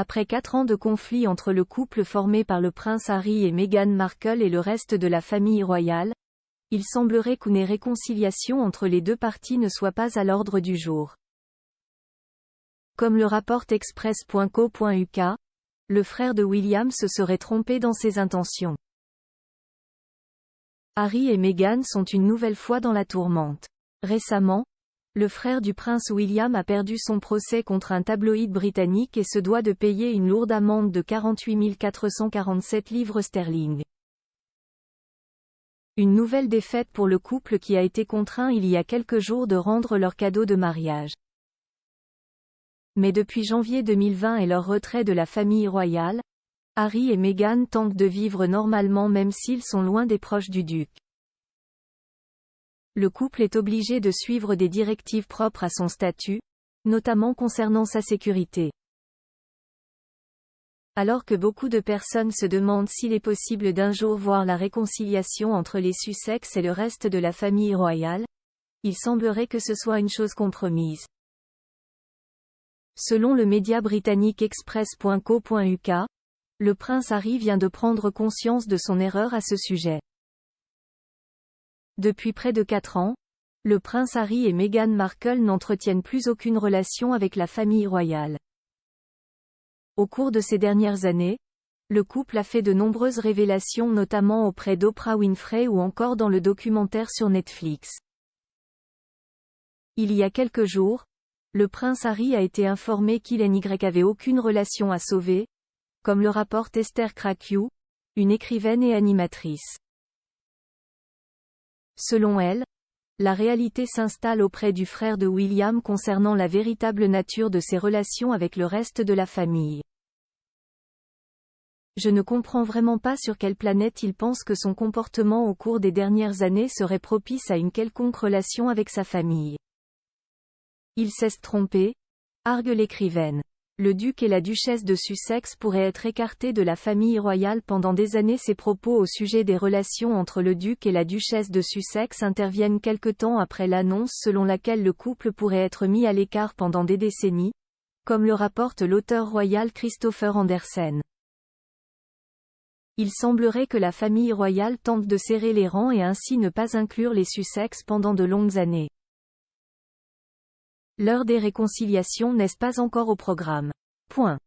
Après 4 ans de conflit entre le couple formé par le prince Harry et Meghan Markle et le reste de la famille royale, il semblerait qu'une réconciliation entre les deux parties ne soit pas à l'ordre du jour. Comme le rapporte Express.co.uk, le frère de William se serait trompé dans ses intentions. Harry et Meghan sont une nouvelle fois dans la tourmente. Récemment, le frère du prince William a perdu son procès contre un tabloïd britannique et se doit de payer une lourde amende de 48 447 livres sterling. Une nouvelle défaite pour le couple qui a été contraint il y a quelques jours de rendre leur cadeau de mariage. Mais depuis janvier 2020 et leur retrait de la famille royale, Harry et Meghan tentent de vivre normalement même s'ils sont loin des proches du duc. Le couple est obligé de suivre des directives propres à son statut, notamment concernant sa sécurité. Alors que beaucoup de personnes se demandent s'il est possible d'un jour voir la réconciliation entre les Sussex et le reste de la famille royale, il semblerait que ce soit une chose compromise. Selon le média britannique Express.co.uk, le prince Harry vient de prendre conscience de son erreur à ce sujet. Depuis près de 4 ans, le prince Harry et Meghan Markle n'entretiennent plus aucune relation avec la famille royale. Au cours de ces dernières années, le couple a fait de nombreuses révélations notamment auprès d'Oprah Winfrey ou encore dans le documentaire sur Netflix. Il y a quelques jours, le prince Harry a été informé qu'il n'y avait aucune relation à sauver, comme le rapporte Esther Krakue, une écrivaine et animatrice. Selon elle, la réalité s'installe auprès du frère de William concernant la véritable nature de ses relations avec le reste de la famille. Je ne comprends vraiment pas sur quelle planète il pense que son comportement au cours des dernières années serait propice à une quelconque relation avec sa famille. Il s'est trompé, argue l'écrivaine. Le duc et la duchesse de Sussex pourraient être écartés de la famille royale pendant des années. Ses propos au sujet des relations entre le duc et la duchesse de Sussex interviennent quelque temps après l'annonce selon laquelle le couple pourrait être mis à l'écart pendant des décennies, comme le rapporte l'auteur royal Christopher Andersen. Il semblerait que la famille royale tente de serrer les rangs et ainsi ne pas inclure les Sussex pendant de longues années. L'heure des réconciliations n'est pas encore au programme. Point.